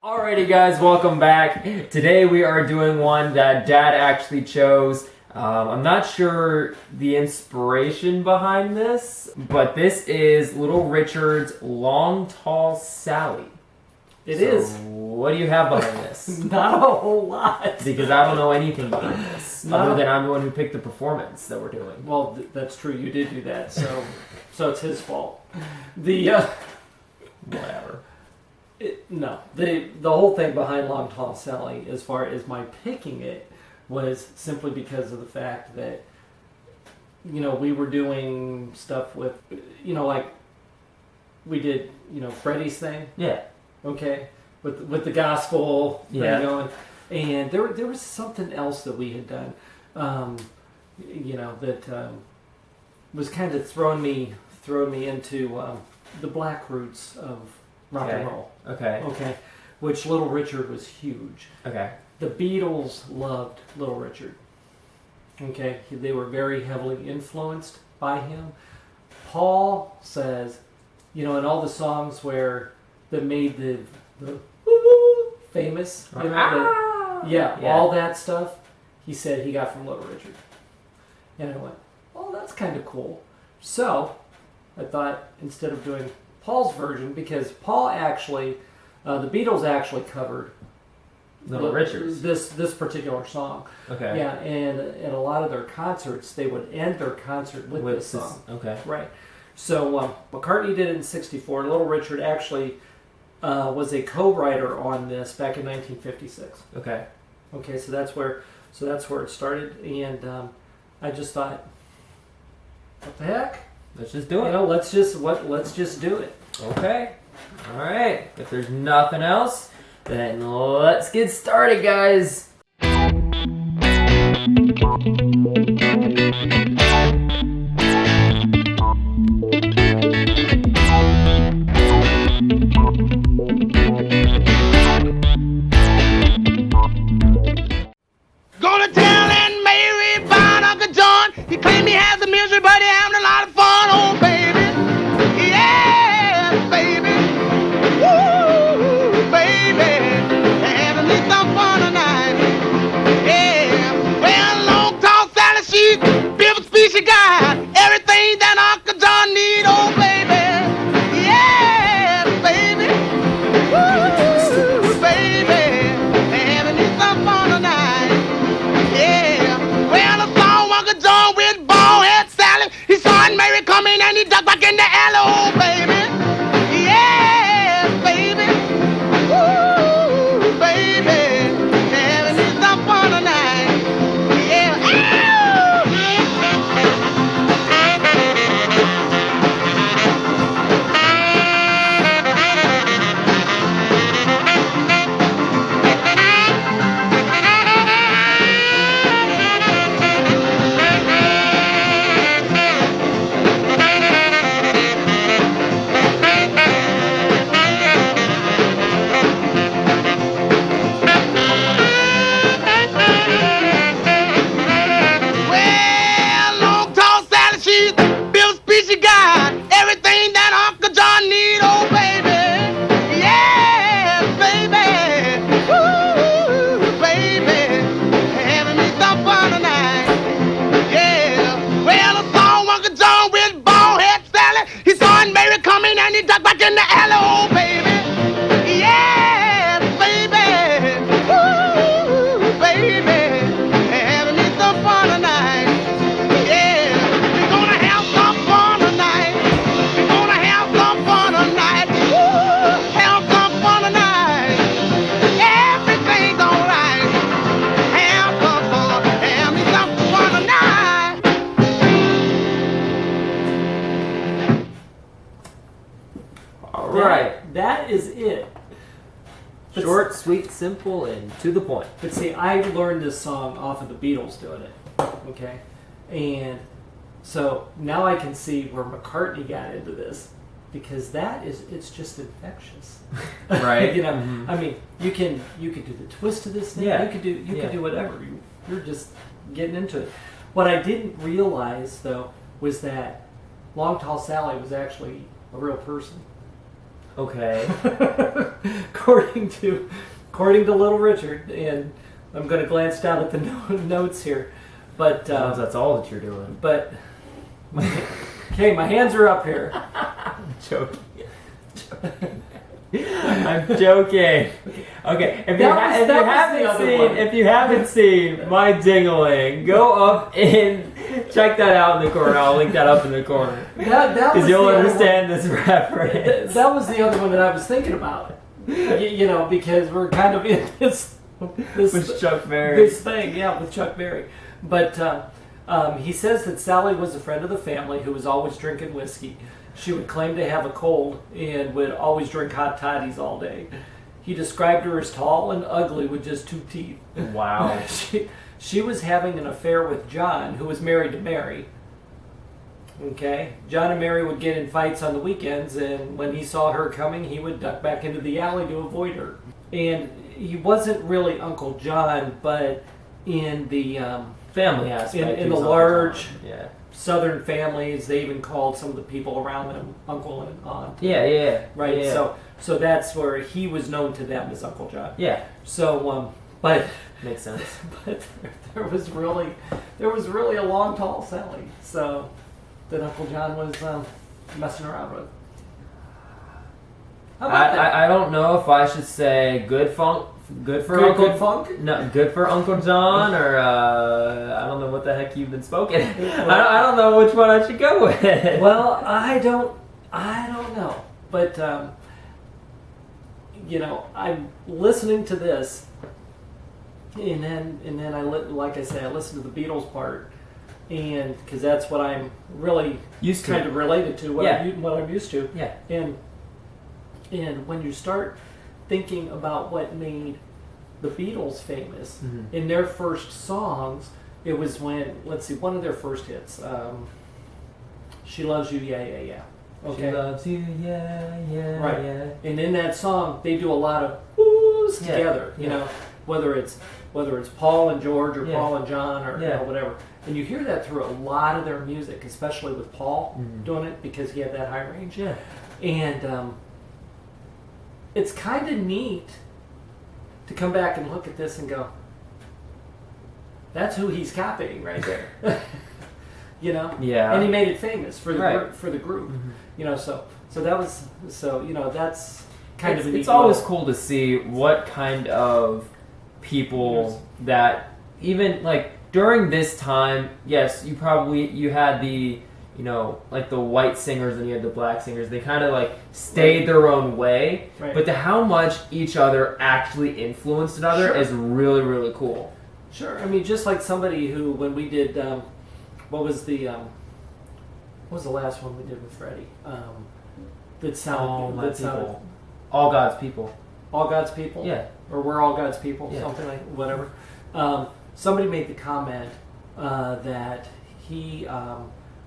Alrighty guys, welcome back. Today we are doing one that Dad actually chose. I'm not sure the inspiration behind this, but this is Little Richard's Long Tall Sally. It is. What do you have behind this? Not a whole lot. Because I don't know anything behind this, other than I'm the one who picked the performance that we're doing. Well, that's true. You did do that, so it's his fault. Whatever. The whole thing behind Long Tall Sally, as far as my picking it, was simply because of the fact that, we were doing stuff with, like we did, Freddie's thing. Yeah. Okay. With the gospel thing Yeah. going. And there was something else that we had done, that was kind of throwing me into the black roots of rock and roll. Okay. Which Little Richard was huge. Okay. The Beatles loved Little Richard. Okay. They were very heavily influenced by him. Paul says, in all the songs that made the famous, all that stuff, he said he got from Little Richard. And I went, oh, that's kind of cool. So I thought, instead of doing Paul's version, because Paul actually, the Beatles actually covered Little Richard's this particular song. Okay. Yeah, and at a lot of their concerts, they would end their concert with this song. Okay. Right. So McCartney did it in '64. Little Richard actually was a co-writer on this back in 1956. Okay. Okay, so that's where it started, and I just thought, what the heck? Let's just do it. Let's just do it. Okay. All right. If there's nothing else, then let's get started, guys. Go to town and Mary found Uncle John. He claimed he has the misery, but he having a lot of fun. Oh, baby. Yeah, baby. Woo, baby. Having me some fun tonight. Yeah. Well, Long Tall Sally, she's beautiful species guy. Everything that Uncle John need. Oh, baby. Yeah, baby. Woo, baby. Having me some fun tonight. Yeah, well, I saw Uncle John with bald head Sally. He saw Aunt Mary coming and he ducked back in the alley. Oh, baby. Yeah, baby. Ooh, baby. Having me some fun tonight. Yeah. Well, Long Tall Sally, she's Bill Speechy guy. Everything that Uncle John need, oh baby. Yeah, baby. Ooh, baby. Having me some fun tonight. Yeah. Well, I saw Uncle John with bald head Sally. He saw Aunt Mary coming and he ducked back in the alley, oh baby. Yeah, baby. Ooh, baby. Having me some fun tonight. Yeah, we're gonna have some fun tonight. We're gonna have some fun tonight. Ooh, have some fun tonight. Everything's alright. Have some fun. Have me some fun tonight. All right. That is it. But Short, sweet, simple, and to the point. But see, I learned this song off of the Beatles doing it. Okay? And so now I can see where McCartney got into this. Because it's just infectious. Right. I mean, you can do the twist of this thing. Yeah. You could do whatever. You're just getting into it. What I didn't realize though was that Long Tall Sally was actually a real person. Okay. according to Little Richard, and I'm going to glance down at the notes here, but That's all that you're doing. but okay, my hands are up here. I'm joking. I'm joking. Okay, if you haven't seen my dingling, go up and check that out in the corner. I'll link that up in the corner because you'll understand this reference. That was the other one that I was thinking about. You know, because we're kind of in this With Chuck Berry. This thing, yeah, with Chuck Berry. But he says that Sally was a friend of the family who was always drinking whiskey. She would claim to have a cold and would always drink hot toddies all day. He described her as tall and ugly with just 2 teeth. Wow. She was having an affair with John, who was married to Mary. Okay? John and Mary would get in fights on the weekends, and when he saw her coming, he would duck back into the alley to avoid her. And he wasn't really Uncle John, but in the family aspect. in the large yeah. Southern families, they even called some of the people around them uncle and aunt. Yeah. Right. Yeah. So that's where he was known to them as Uncle John. Yeah. So but Makes sense. but there was really a long, tall Sally. So that Uncle John was messing around with. How about that? I don't know if I should say good for Uncle Funk? No, good for Uncle John, or I don't know what the heck you've been spoken. I don't know which one I should go with. Well, I don't know, but you know, I'm listening to this, and then like I say, I listen to the Beatles part, and because that's what I'm really used to, kind of related to, what I'm used to, yeah, and when you start thinking about what made the Beatles famous, in their first songs, it was when, let's see, one of their first hits, She Loves You, Yeah, Yeah, Yeah. Okay. She loves you, yeah, yeah, right. yeah. And in that song, they do a lot of whoos together, you know, whether it's Paul and George or Paul and John or you know, whatever. And you hear that through a lot of their music, especially with Paul doing it, because he had that high range. Yeah. And it's kind of neat to come back and look at this and go, that's who he's copying right there. You know? Yeah. And he made it famous for the for the group. Mm-hmm. You know, so you know, that's kind of a neat. It's always cool to see what kind of people that even like during this time, yes, you had the, you know, like the white singers and you had the black singers. They kind of like stayed their own way, but to how much each other actually influenced another is really, really cool. Sure. I mean, just like somebody who, when we did, what was the last one we did with Freddie? That sounded All God's People. All God's People? Yeah. Or We're All God's People, yeah. something like whatever. Somebody made the comment that he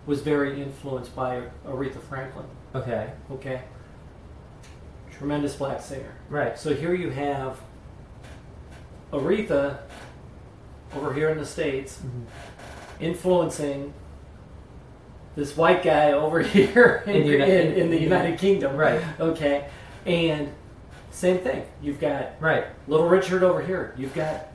was very influenced by Aretha Franklin. Okay. Okay. Tremendous black singer. Right. So here you have Aretha over here in the States influencing this white guy over here in the United Kingdom. Right. Okay. And same thing. You've got Right. Little Richard over here. You've got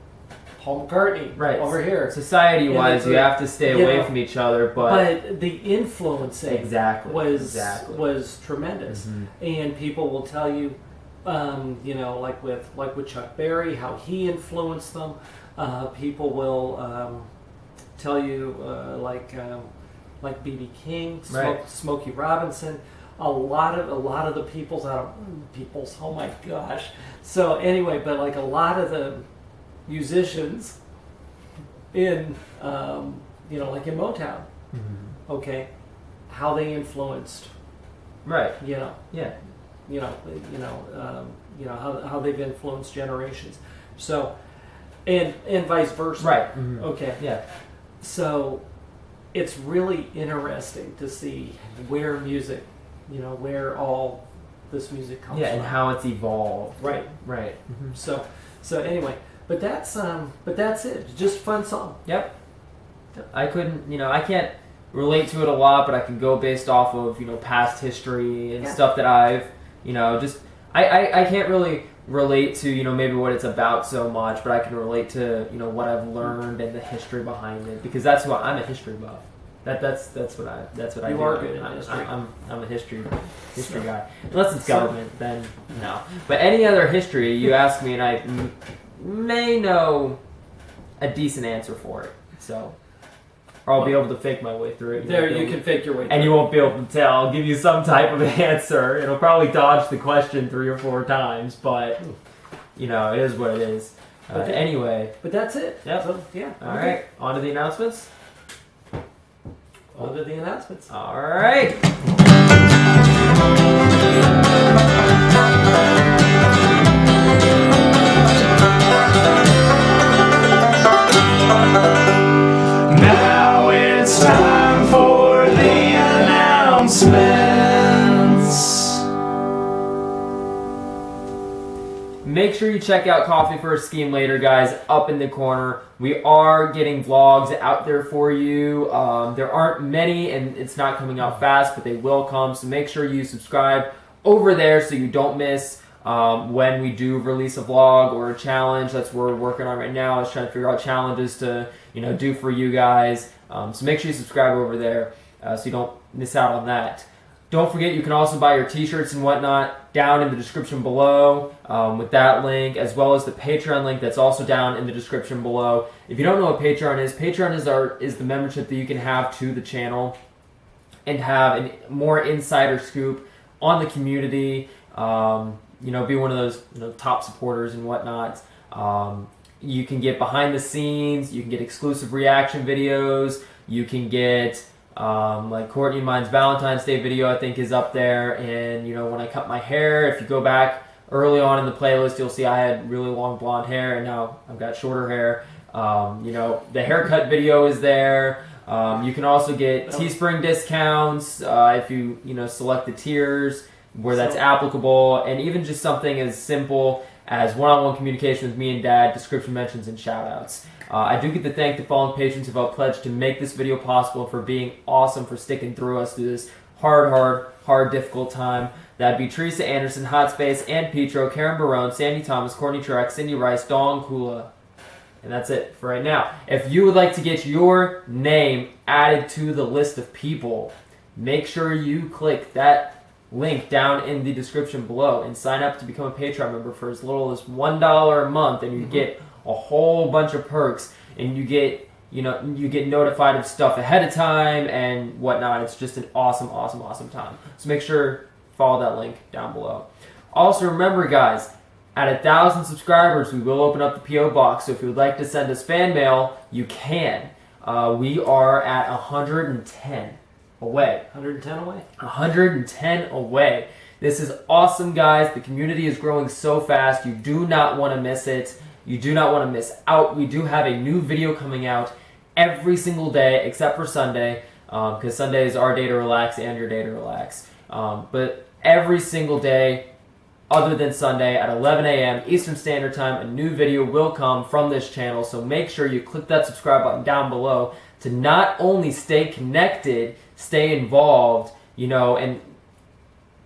Paul McCartney over here. Society-wise, you have to stay away from each other, but the influencing was tremendous. And people will tell you, you know, like with Chuck Berry, how he influenced them. People will tell you like B.B. King, Smokey Robinson, a lot of the peoples. Oh my gosh! So anyway, but like a lot of the musicians in you know, like in Motown, okay, how they influenced, you know, how they've influenced generations. So. And vice versa. Right. Okay. Yeah. So it's really interesting to see where music, you know, where all this music comes from. Yeah, and how it's evolved. Right. Right. So anyway, but that's it. Just a fun song. Yep. I couldn't, you know, I can't relate to it a lot, but I can go based off of, you know, past history and stuff that I've, You know, just I can't really relate to, you know, maybe what it's about so much, but I can relate to, you know, what I've learned and the history behind it, because that's what I'm a history buff. That's what I You do. are good at history. I'm a history guy. Unless it's government, then no. But any other history, you ask me, and I may know a decent answer for it. So, or I'll be able to fake my way through it. There, you can fake your way through and you won't be able to tell. I'll give you some type of answer. It'll probably dodge the question 3 or 4 times, but you know, it is what it is. Anyway. But that's it. Yep. So, yeah. All right. On to the announcements. On to the announcements. All right. Now it's time for the announcements. Make sure you check out Coffee for a Scheme later, guys, up in the corner. We are getting vlogs out there for you. There aren't many, and it's not coming out fast, but they will come. So make sure you subscribe over there so you don't miss when we do release a vlog or a challenge. That's what we're working on right now. I was trying to figure out challenges to, you know, do for you guys. So make sure you subscribe over there so you don't miss out on that. Don't forget, you can also buy your t-shirts and whatnot down in the description below with that link, as well as the Patreon link that's also down in the description below. If you don't know what Patreon is the membership that you can have to the channel and have a more insider scoop on the community. You know, be one of those, you know, top supporters and whatnot. You can get behind the scenes. You can get exclusive reaction videos. You can get like Courtney and mine's Valentine's Day video, I think, is up there. And, you know, when I cut my hair, if you go back early on in the playlist, you'll see I had really long blonde hair, and now I've got shorter hair. You know, the haircut video is there. You can also get Teespring discounts if you know, select the tiers where that's applicable, and even just something as simple as one-on-one communication with me and Dad, description mentions, and shout-outs. I do get to thank the following patrons who have pledged to make this video possible, for being awesome, for sticking through us through this hard, difficult time. That'd be Teresa Anderson, Hot Space, and Petro, Karen Barone, Sandy Thomas, Courtney Truax, Cindy Rice, Dawn, Kula. And that's it for right now. If you would like to get your name added to the list of people, make sure you click that link down in the description below and sign up to become a Patreon member for as little as $1 a month, and you get a whole bunch of perks, and you get notified of stuff ahead of time and whatnot. It's just an awesome time. So make sure follow that link down below. Also, remember, guys, at 1,000 subscribers, we will open up the P.O. box. So if you would like to send us fan mail, you can. We are at 110 away. 110 away? 110 away. This is awesome, guys. The community is growing so fast. You do not want to miss it. You do not want to miss out. We do have a new video coming out every single day except for Sunday, because Sunday is our day to relax and your day to relax. But every single day other than Sunday at 11 a.m. Eastern Standard Time, a new video will come from this channel. So make sure you click that subscribe button down below to not only stay connected, stay involved, you know, and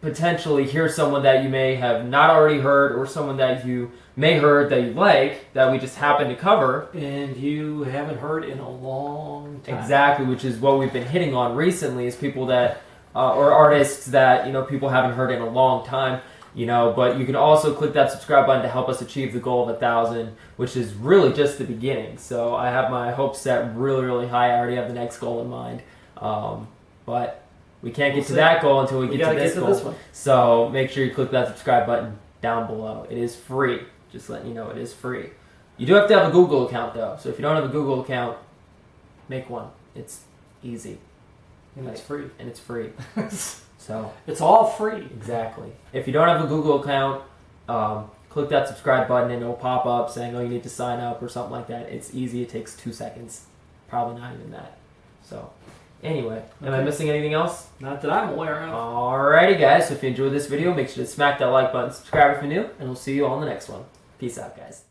potentially hear someone that you may have not already heard, or someone that you may heard that you like, that we just happen to cover. And you haven't heard in a long time. Exactly, which is what we've been hitting on recently, is people that, or artists that, you know, people haven't heard in a long time. You know, but you can also click that subscribe button to help us achieve the goal of 1,000, which is really just the beginning. So I have my hopes set really high. I already have the next goal in mind. But we can't get to that goal until we get to this goal. So make sure you click that subscribe button down below. It is free. Just letting you know, it is free. You do have to have a Google account, though. So if you don't have a Google account, make one. It's easy. And it's free. And it's free. So it's all free. Exactly. If you don't have a Google account, click that subscribe button and it'll pop up saying, oh, you need to sign up or something like that. It's easy. It takes 2 seconds. Probably not even that. So anyway, am I missing anything else? Not that I'm aware of. Alrighty, guys. So if you enjoyed this video, make sure to smack that like button, subscribe if you're new, and we'll see you on the next one. Peace out, guys.